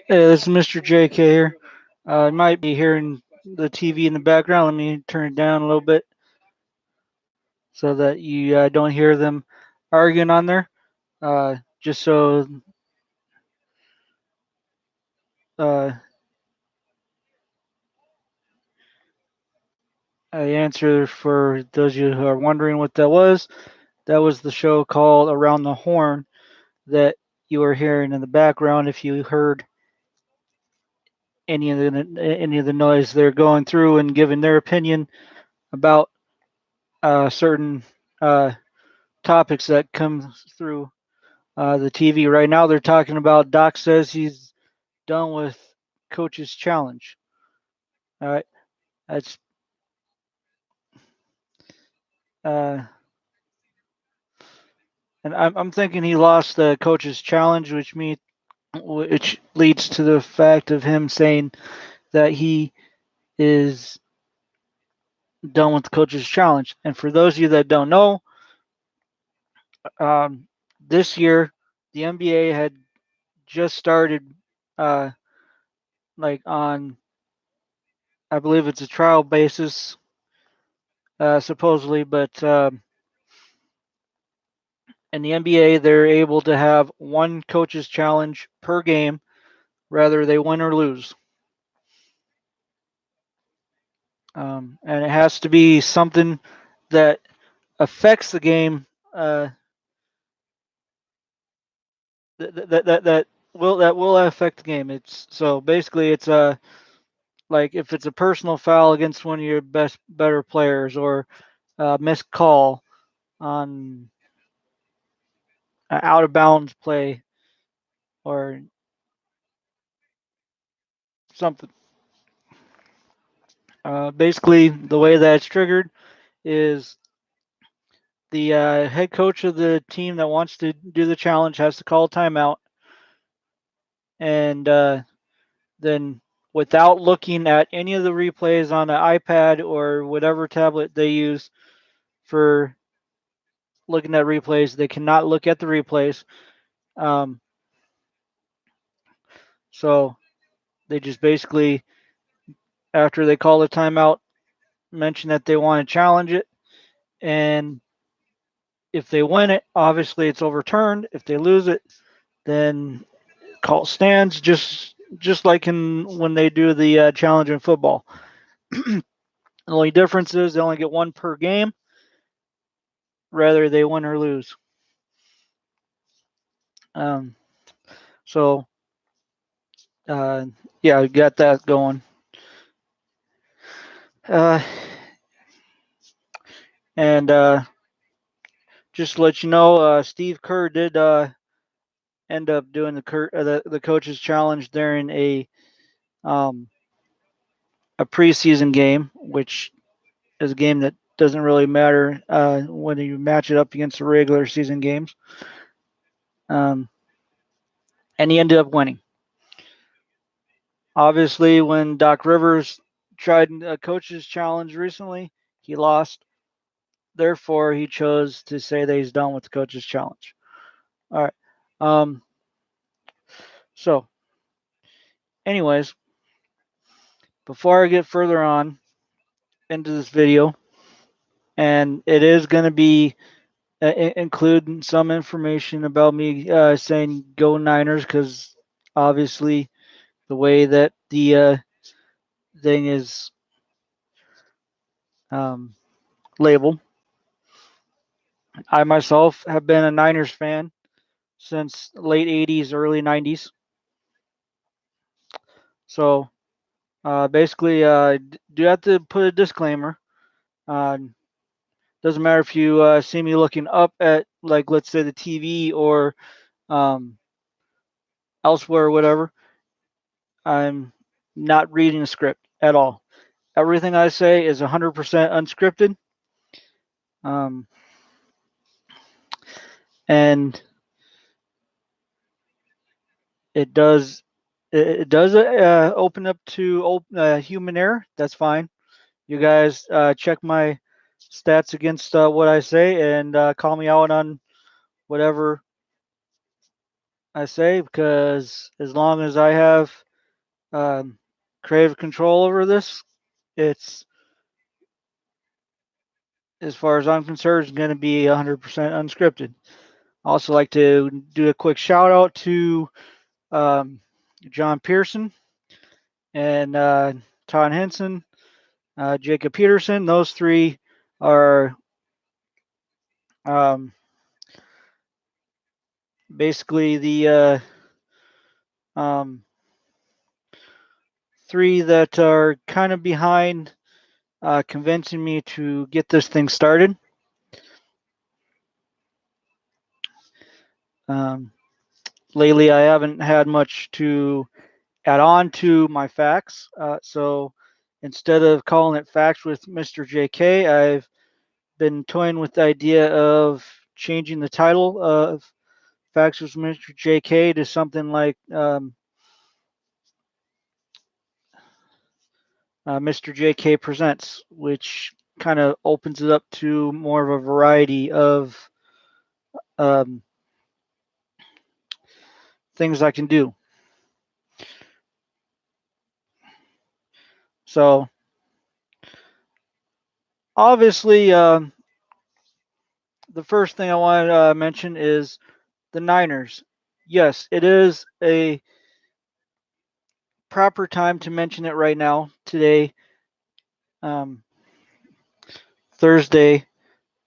Hey, this is Mr. JK here. You might be hearing the TV in the background. Let me turn it down a little bit so that you don't hear them arguing on there. Just so uh, I answer for those of you who are wondering what that was the show called Around the Horn that you were hearing in the background. If you heard any of the noise they're going through and giving their opinion about certain uh, topics that come through the TV right now, they're talking about Doc says he's done with Coach's Challenge. All right, that's uh, and I'm thinking he lost the Coach's Challenge, which leads to the fact of him saying that he is done with the Coach's Challenge. And for those of you that don't know, um, this year the NBA had just started, uh, like on, I believe it's a trial basis, supposedly, but in the NBA, they're able to have one coach's challenge per game, whether they win or lose. And it has to be something that affects the game, that will affect the game. It's so basically it's like if it's a personal foul against one of your better players, or a missed call on an out of bounds play, or something. Basically, the way that it's triggered is the head coach of the team that wants to do the challenge has to call a timeout, and then without looking at any of the replays on the iPad or whatever tablet they use for looking at replays, they cannot look at the replays. Um, so they just basically, after they call the timeout, mention that they want to challenge it, and if they win it, obviously it's overturned. If they lose it, then call stands, just like in when they do the challenge in football. The only difference is they only get one per game, whether they win or lose. Um, so yeah, got that going. Uh, and just to let you know, Steve Kerr did end up doing the coaches challenge during um, a preseason game, which is a game that doesn't really matter when you match it up against the regular season games. Um, and he ended up winning. Obviously, when Doc Rivers tried a coach's challenge recently, he lost. Therefore, he chose to say that he's done with the coach's challenge. All right. So, anyways, before I get further on into this video, and it is going to be include some information about me saying go Niners, because obviously the way that the thing is um, labeled. I myself have been a Niners fan since late 80s, early 90s. So basically, do have to put a disclaimer. Uh, doesn't matter if you see me looking up at, like, let's say the TV or um, elsewhere or whatever. I'm not reading a script at all. Everything I say is 100% unscripted. Um, and it does open up to human error. That's fine. You guys check my stats against what I say, and call me out on whatever I say, because as long as I have um, creative control over this, it's, as far as I'm concerned, it's going to be 100% unscripted. I also like to do a quick shout out to um, John Pearson and Todd Henson, Jacob Peterson. Those three are um, basically the um, three that are kind of behind convincing me to get this thing started. Um, Lately, I haven't had much to add on to my facts. So instead of calling it Facts with Mr. JK, I've been toying with the idea of changing the title of Facts with Mr. JK to something like Mr. JK Presents, which kind of opens it up to more of a variety of um, things I can do. So obviously, the first thing I want to mention is the Niners. Yes, it is a proper time to mention it right now, today, um, Thursday,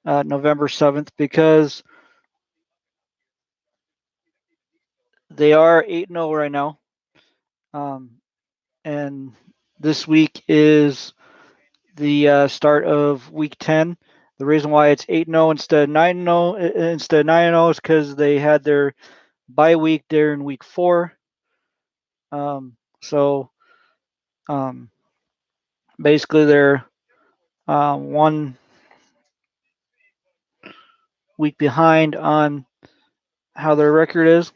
November 7th, because they are 8-0 right now. Um, and this week is the start of week 10. The reason why it's 8-0 instead of 9-0 is because they had their bye week there in week 4. So um, basically they're 1 week behind on how their record is.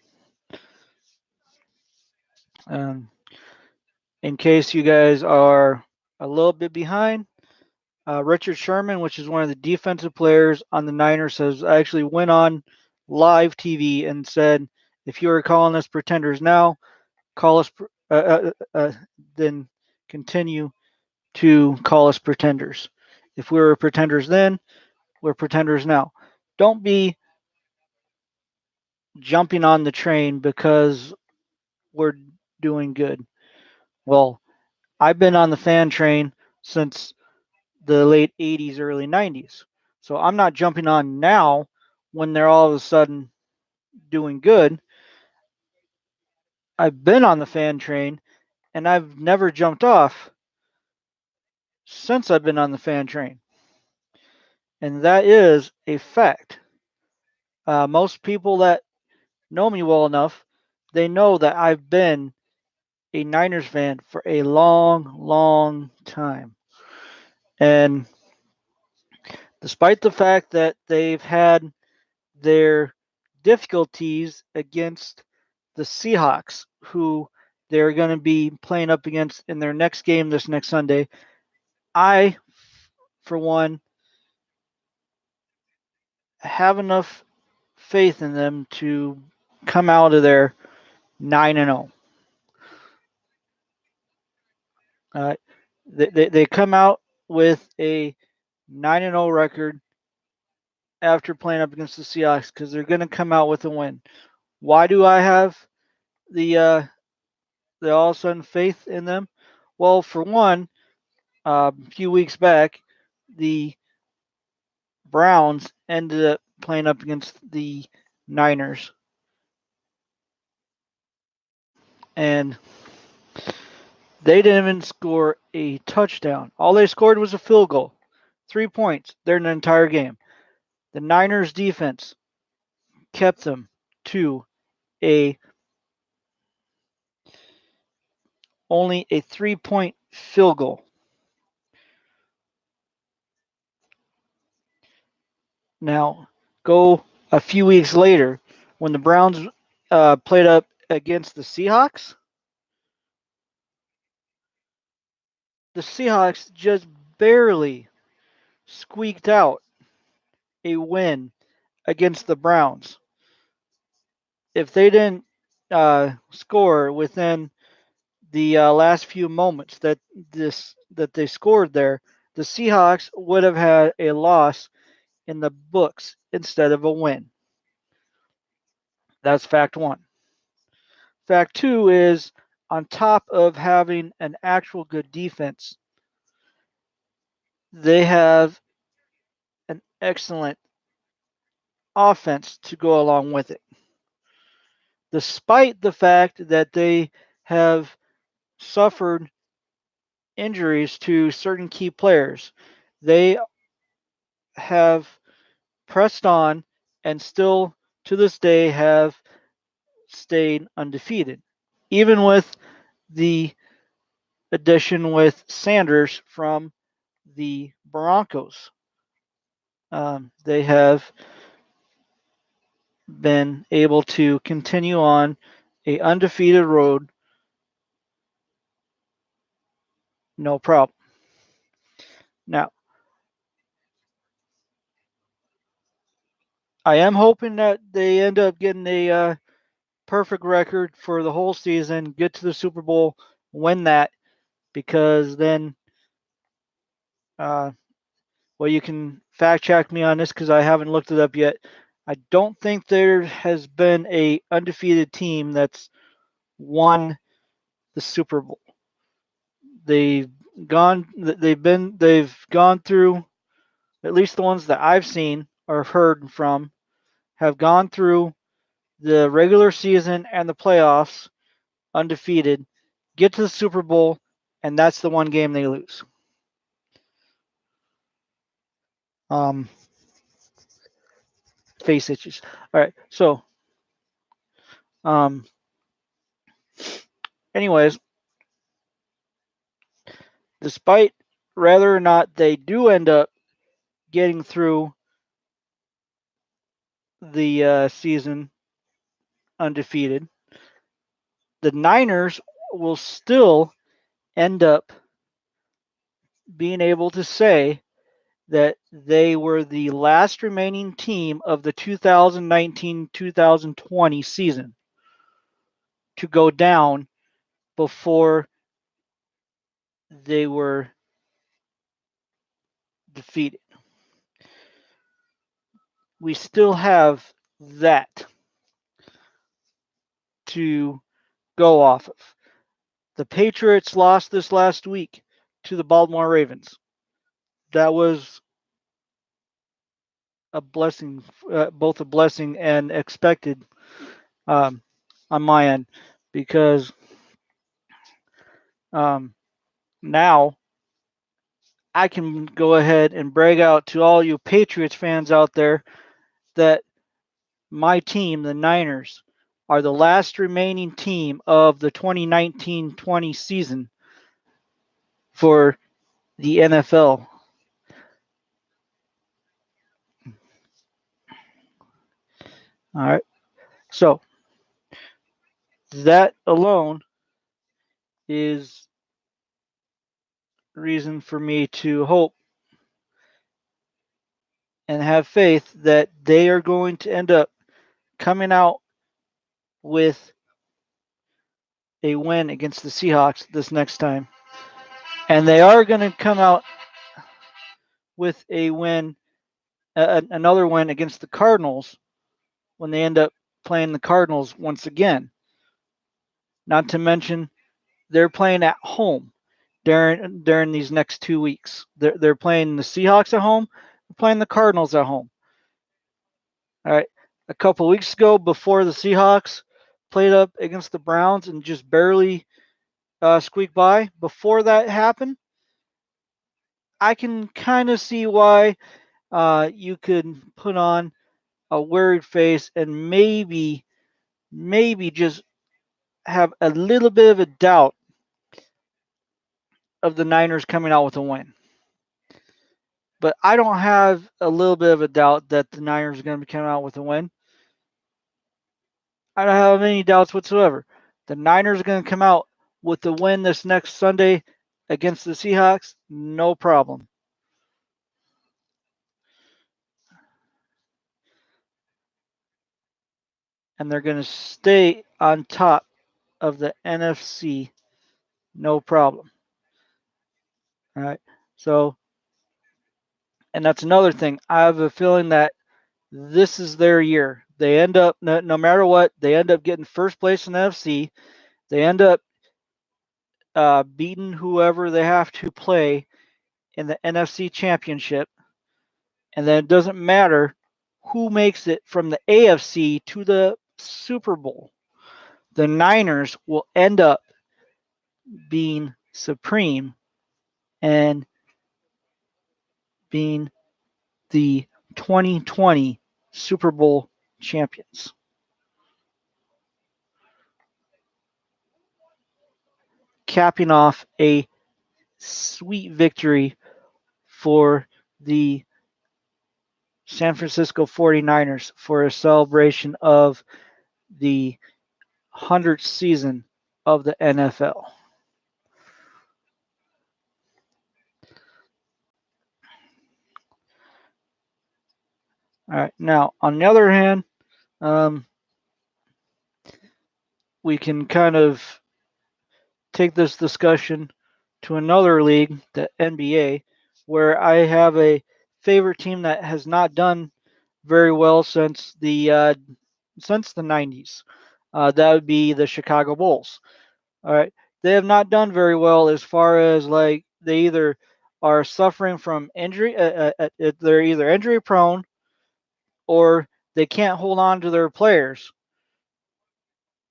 Um, in case you guys are a little bit behind, Richard Sherman, which is one of the defensive players on the Niners, has actually went on live TV and said, "If you are calling us pretenders now, call us, then continue to call us pretenders. If we were pretenders then, we're pretenders now. Don't be jumping on the train because we're doing good." Well, I've been on the fan train since the late 80s, early 90s. So I'm not jumping on now when they're all of a sudden doing good. I've been on the fan train and I've never jumped off since I've been on the fan train. And that is a fact. Most people that know me well enough, they know that I've been a Niners fan for a long, long time. And despite the fact that they've had their difficulties against the Seahawks, who they're going to be playing up against in their next game this next Sunday, I, for one, have enough faith in them to come out of there 9-0. Uh, they come out with a 9-0 record after playing up against the Seahawks because they're going to come out with a win. Why do I have the all of a sudden faith in them? Well, for one, a few weeks back, the Browns ended up playing up against the Niners, and they didn't even score a touchdown. All they scored was a field goal, 3 points during the entire game. The Niners defense kept them to a only a 3-point field goal. Now, go a few weeks later when the Browns played up against the Seahawks. The Seahawks just barely squeaked out a win against the Browns. If they didn't score within the last few moments that they scored there, the Seahawks would have had a loss in the books instead of a win. That's fact one. Fact two is on top of having an actual good defense, they have an excellent offense to go along with it. Despite the fact that they have suffered injuries to certain key players, they have pressed on and still to this day have stayed undefeated. Even with the addition with Sanders from the Broncos, they have been able to continue on a undefeated road, no problem. Now, I am hoping that they end up getting a perfect record for the whole season, get to the Super Bowl, win that, because then, uh, well, you can fact check me on this because I haven't looked it up yet. I don't think there has been a undefeated team that's won the Super Bowl. They've they've gone through, at least the ones that I've seen or heard from, have gone through the regular season and the playoffs undefeated, get to the Super Bowl, and that's the one game they lose. Um, Face itches. All right. So, um, anyways, despite whether or not they do end up getting through the season undefeated, the Niners will still end up being able to say that they were the last remaining team of the 2019-2020 season to go down before they were defeated. We still have that to go off of. The Patriots lost this last week to the Baltimore Ravens. That was a blessing, both a blessing and expected, um, on my end, because um, now I can go ahead and brag out to all you Patriots fans out there that my team, the Niners, are the last remaining team of the 2019-20 season for the NFL. All right. So that alone is reason for me to hope and have faith that they are going to end up coming out with a win against the Seahawks this next time. And they are going to come out with a win, another win against the Cardinals when they end up playing the Cardinals once again. Not to mention, they're playing at home during these next 2 weeks. They're playing the Seahawks at home, they're playing the Cardinals at home. All right. A couple weeks ago, before the Seahawks played up against the Browns and just barely squeaked by, before that happened, I can kind of see why you could put on a worried face and maybe just have a little bit of a doubt of the Niners coming out with a win. But I don't have a little bit of a doubt that the Niners are going to be coming out with a win. I don't have any doubts whatsoever. The Niners are going to come out with the win this next Sunday against the Seahawks, no problem. And they're going to stay on top of the NFC, no problem. All right. So, and that's another thing. I have a feeling that this is their year. They end up, no matter what, they end up getting first place in the NFC. They end up beating whoever they have to play in the NFC Championship. And then it doesn't matter who makes it from the AFC to the Super Bowl. The Niners will end up being supreme and being the 2020 Super Bowl champions. Capping off a sweet victory for the San Francisco 49ers for a celebration of the 100th season of the NFL. All right. Now, on the other hand, um, we can kind of take this discussion to another league, the NBA, where I have a favorite team that has not done very well since the 90s. That would be the Chicago Bulls. All right, they have not done very well as far as like they either are suffering from injury, they're either injury prone or they can't hold on to their players.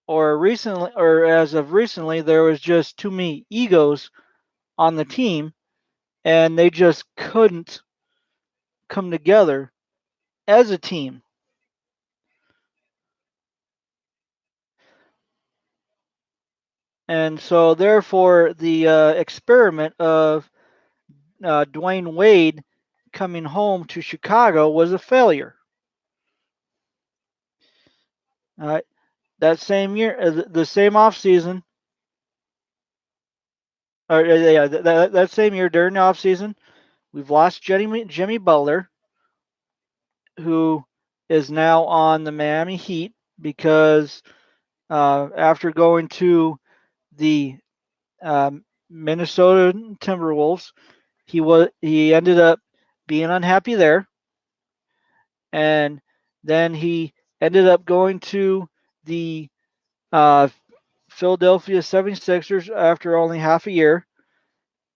Or recently, or as of recently, there was just too many egos on the team, and they just couldn't come together as a team. And so, therefore, the experiment of Dwayne Wade coming home to Chicago was a failure. Uh, that same year, the same off season, or yeah, that same year during the off season, we've lost Jimmy Butler, who is now on the Miami Heat because after going to the Minnesota Timberwolves, he ended up being unhappy there, and then he ended up going to the uh, Philadelphia 76ers after only half a year,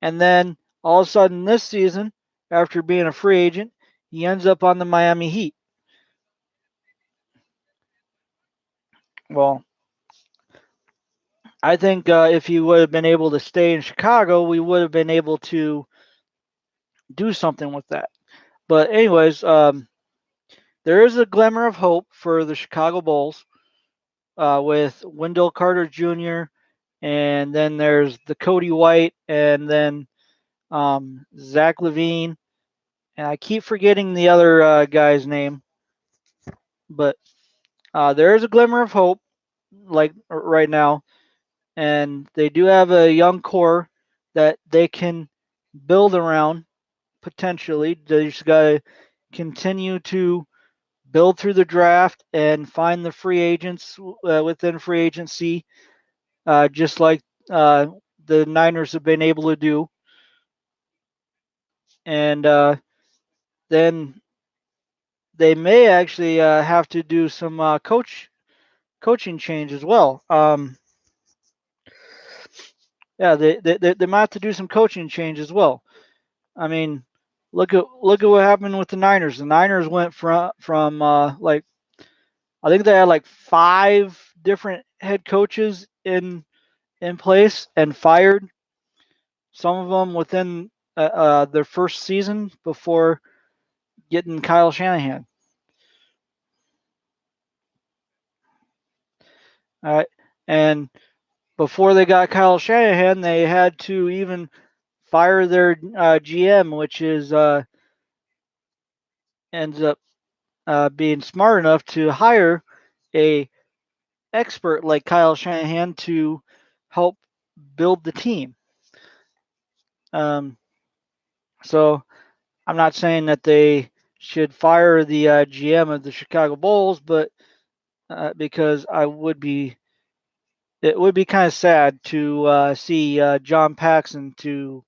and then all of a sudden this season, after being a free agent, he ends up on the Miami Heat. Well, I think if he would have been able to stay in Chicago, we would have been able to do something with that. But anyways, there is a glimmer of hope for the Chicago Bulls with Wendell Carter Jr. and then there's the Cody White and then Zach LaVine, and I keep forgetting the other guy's name, but there is a glimmer of hope, like right now, and they do have a young core that they can build around potentially. They just got to continue to build through the draft and find the free agents within free agency, just like uh, the Niners have been able to do. And then they may actually have to do some coaching change as well. Yeah, they might have to do some coaching change as well. I mean, look at what happened with the Niners. The Niners went from like I think they had like five different head coaches in place and fired some of them within their first season before getting Kyle Shanahan. All right, and before they got Kyle Shanahan, they had to even fire their GM, which is ends up being smart enough to hire a expert like Kyle Shanahan to help build the team. Um, so I'm not saying that they should fire the GM of the Chicago Bulls, but because I would be it would be kind of sad to see John Paxson to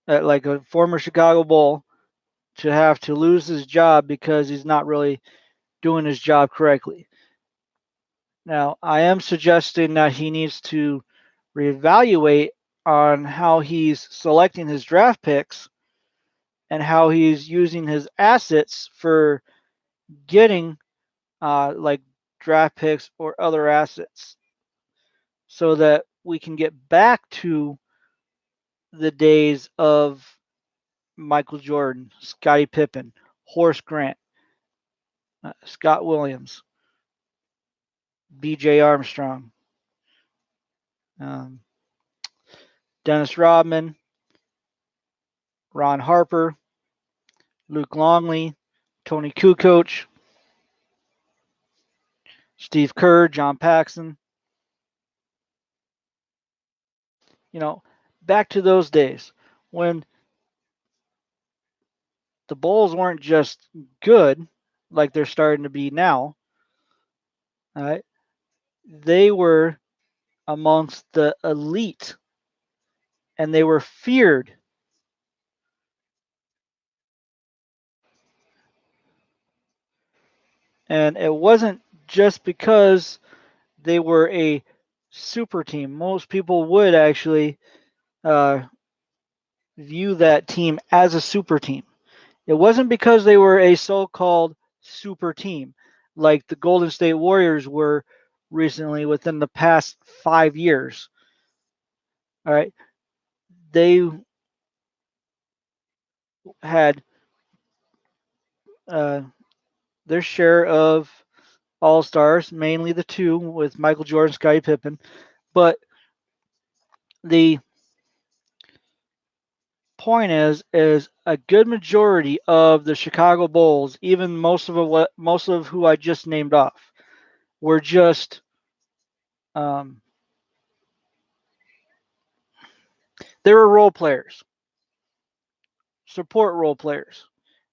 like a former Chicago Bull to have to lose his job because he's not really doing his job correctly. Now, I am suggesting that he needs to reevaluate on how he's selecting his draft picks and how he's using his assets for getting like draft picks or other assets so that we can get back to the days of Michael Jordan, Scottie Pippen, Horace Grant, Scott Williams, B.J. Armstrong, um, Dennis Rodman, Ron Harper, Luke Longley, Tony Kukoc, Steve Kerr, John Paxson. You know, back to those days when the Bulls weren't just good like they're starting to be now. All right, they were amongst the elite and they were feared. And it wasn't just because they were a super team. Most people would actually uh, view that team as a super team. It wasn't because they were a so called super team like the Golden State Warriors were recently within the past 5 years. All right. They had uh, their share of all stars, mainly the two with Michael Jordan, Scottie Pippen. But the point is a good majority of the Chicago Bulls, even most of who I just named off, were just um, they were role players, support role players.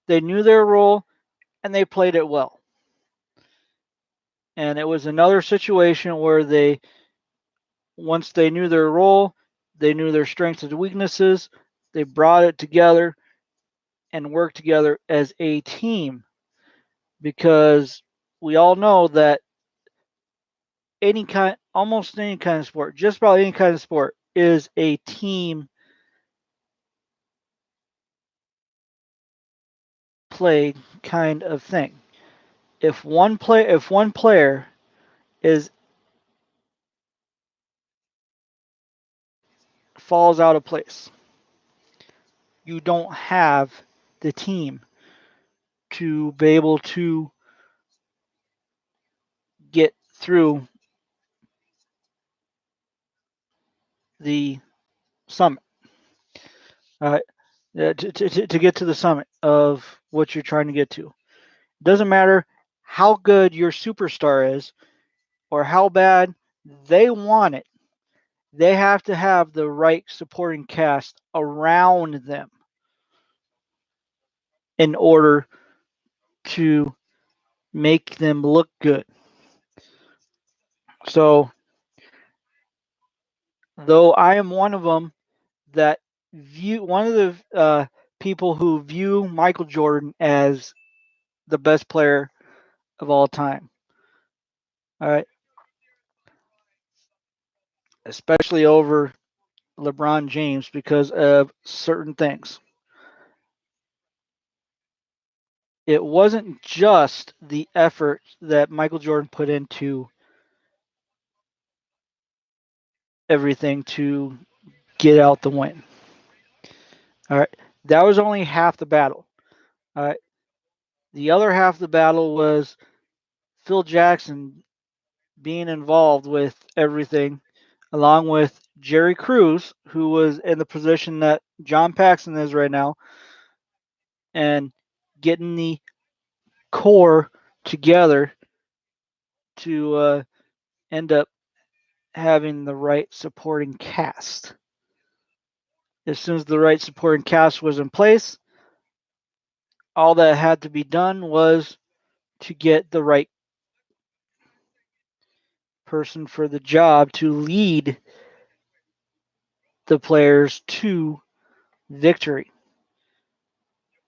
They knew their role and they played it well. And it was another situation where they, once they knew their role, they knew their strengths and weaknesses, they brought it together and worked together as a team because we all know that almost any kind of sport, just about any kind of sport, is a team play kind of thing. If one player is falls out of place, you don't have the team to be able to get through the summit. Uh, to get to the summit of what you're trying to get to. It doesn't matter how good your superstar is or how bad they want it. They have to have the right supporting cast around them in order to make them look good. So, though I am one of them that one of the people who view Michael Jordan as the best player of all time. All right, especially over LeBron James because of certain things. It wasn't just the effort that Michael Jordan put into everything to get out the win. All right, that was only half the battle. All right, the other half of the battle was Phil Jackson being involved with everything, along with Jerry Cruz, who was in the position that John Paxson is right now, and getting the core together to end up having the right supporting cast. As soon as the right supporting cast was in place, all that had to be done was to get the right person for the job to lead the players to victory.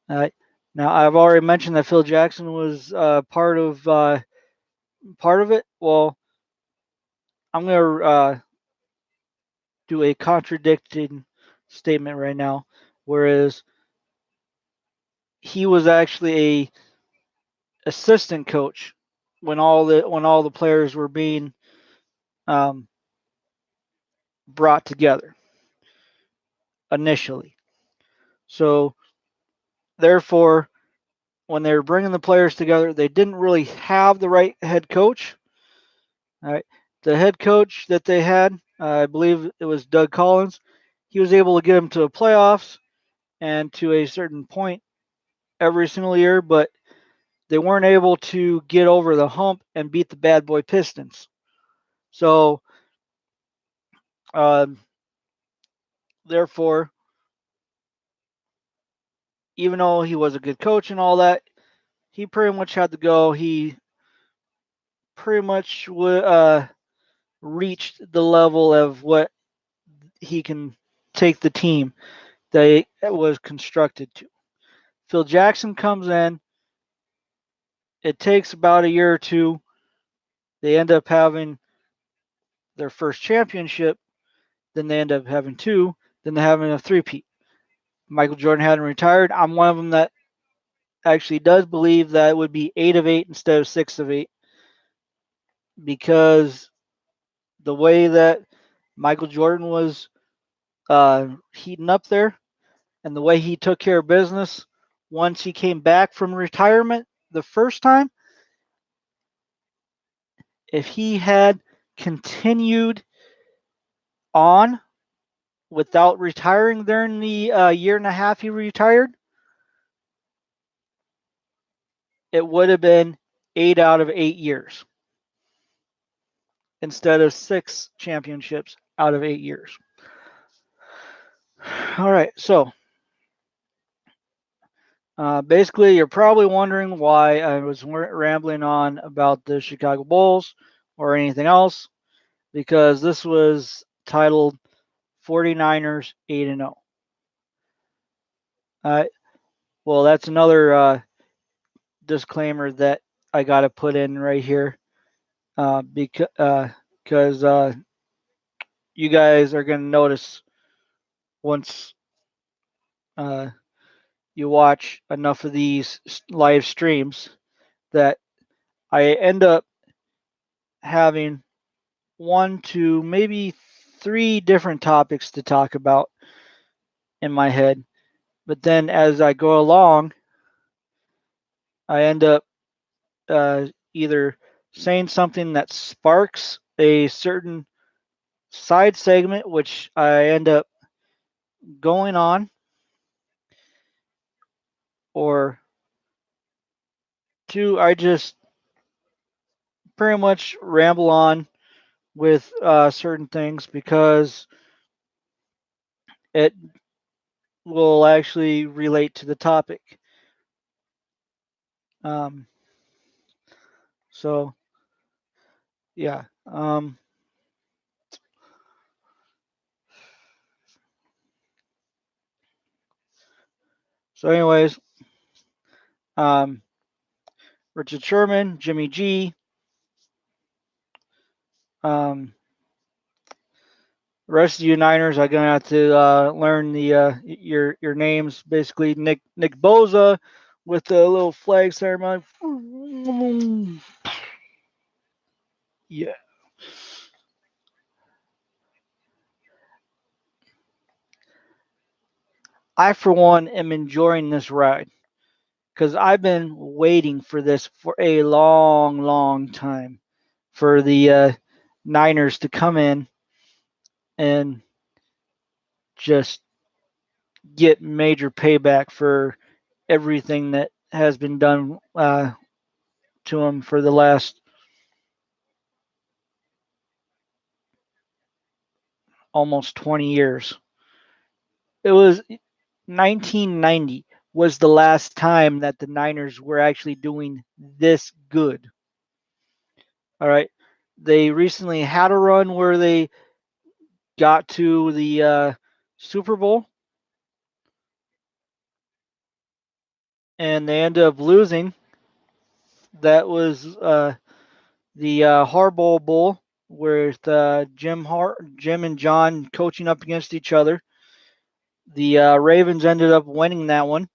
Uh, Now, I've already mentioned that Phil Jackson was part of it. Well, I'm going to do a contradicting statement right now, whereas he was actually a assistant coach when all the players were being um, brought together initially. So therefore, when they were bringing the players together, they didn't really have the right head coach. All right, the head coach that they had, I believe it was Doug Collins. He was able to get them to the playoffs and to a certain point every single year, but they weren't able to get over the hump and beat the bad boy Pistons. So, um, therefore, even though he was a good coach and all that, he pretty much had to go. He pretty much reached the level of what he can take the team that it was constructed to. Phil Jackson comes in. It takes about a year or two. They end up having their first championship. Then they end up having two. Then they're having a three-peat. Michael Jordan hadn't retired. I'm one of them that actually does believe that it would be 8 of 8 instead of 6 of 8 because the way that Michael Jordan was heating up there and the way he took care of business once he came back from retirement the first time, if he had continued on without retiring during the year and a half he retired, it would have been 8 out of 8 years instead of 6 championships out of 8 years. All right, so basically, you're probably wondering why I was rambling on about the Chicago Bulls or anything else, because this was titled 49ers 8-0. Well, that's another disclaimer that I got to put in right here because you guys are going to notice once uh, you watch enough of these live streams that I end up having one to maybe 3 different topics to talk about in my head. But then as I go along, I end up either saying something that sparks a certain side segment, which I end up going on, or two, I just pretty much ramble on with certain things because it will actually relate to the topic. Um, so, yeah. So, anyways, um, Richard Sherman, Jimmy G, um, the rest of you Niners are gonna have to learn the your names. Basically, Nick Boza with the little flag ceremony. Yeah, I for one am enjoying this ride because I've been waiting for this for a long, long time for the Niners to come in and just get major payback for everything that has been done to them for the last almost 20 years. It was 1990 was the last time that the Niners were actually doing this good. All right. They recently had a run where they got to the Super Bowl, and they ended up losing. That was the Harbaugh Bowl, with Jim and John coaching up against each other. The Ravens ended up winning that one,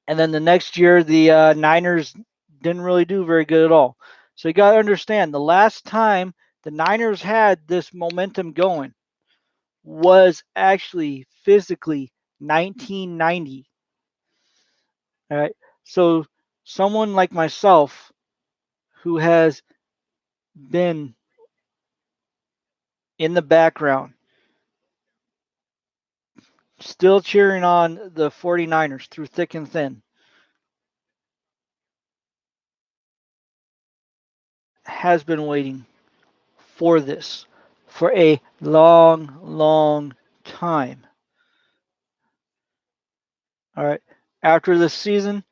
and then the next year the Niners didn't really do very good at all. So you got to understand, the last time the Niners had this momentum going was actually physically 1990. All right. So someone like myself who has been in the background, still cheering on the 49ers through thick and thin, has been waiting for this for a long, long time. All right. After this season,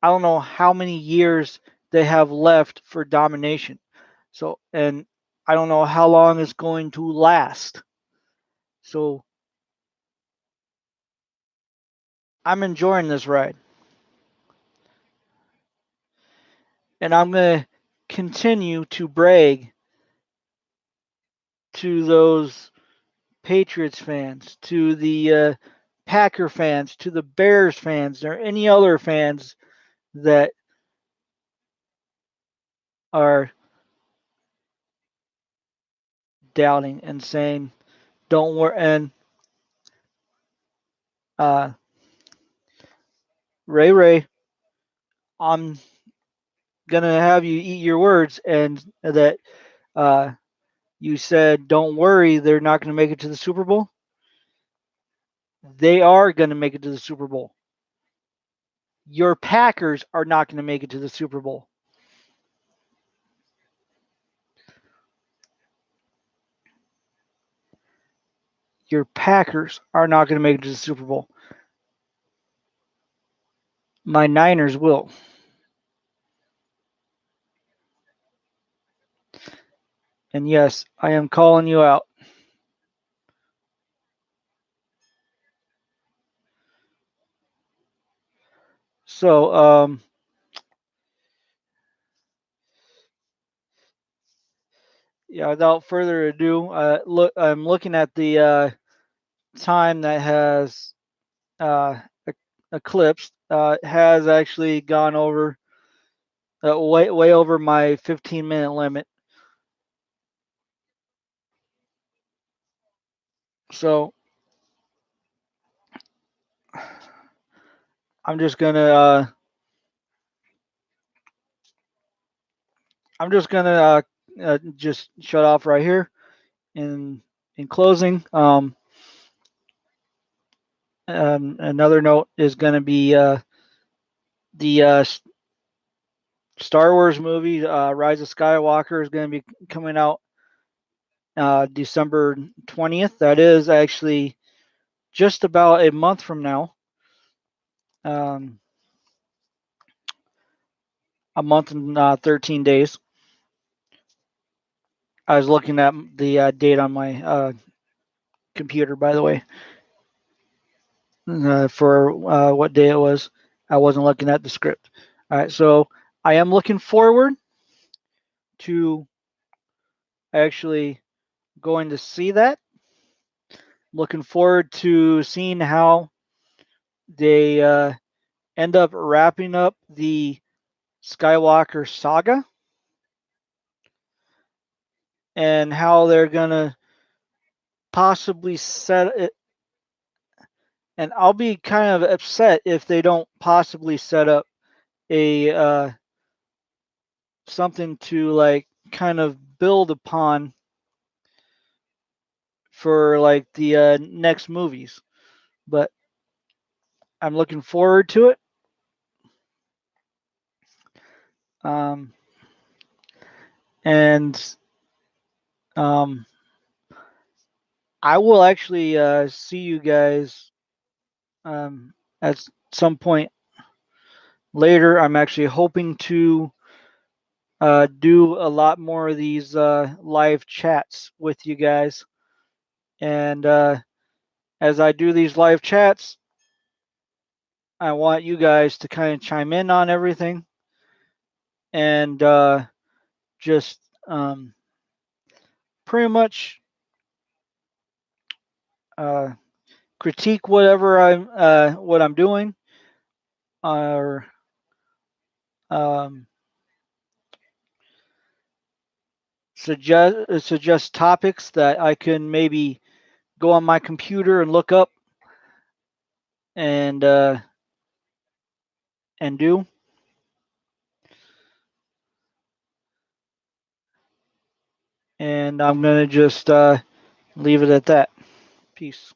I don't know how many years they have left for domination. So, and I don't know how long it's going to last. So, I'm enjoying this ride. And I'm going to continue to brag to those Patriots fans, to the Packer fans, to the Bears fans, or any other fans that are doubting and saying, don't worry. And uh, Ray, I'm going to have you eat your words, and that uh, you said, don't worry, they're not going to make it to the Super Bowl. They are going to make it to the Super Bowl. Your Packers are not going to make it to the Super Bowl. Your Packers are not going to make it to the Super Bowl. My Niners will. And yes, I am calling you out. So, yeah, without further ado, I'm looking at the time that has uh, eclipsed. Has actually gone over way over my 15-minute limit. So I'm just gonna just shut off right here. In closing, another note is going to be the Star Wars movie, Rise of Skywalker, is going to be coming out December 20th. That is actually just about a month from now. Um, a month and 13 days. I was looking at the date on my computer, by the way, for what day it was. I wasn't looking at the script. All right, so I am looking forward to actually going to see that. Looking forward to seeing how they end up wrapping up the Skywalker saga and how they're going to possibly set it. And I'll be kind of upset if they don't possibly set up a something to like kind of build upon for like the next movies. But I'm looking forward to it. Um, and um, I will actually see you guys at some point later. I'm actually hoping to do a lot more of these live chats with you guys. And as I do these live chats, I want you guys to kind of chime in on everything and just pretty much uh, critique what I'm doing, or um, suggest topics that I can maybe go on my computer and look up and do. And I'm gonna just leave it at that. Peace.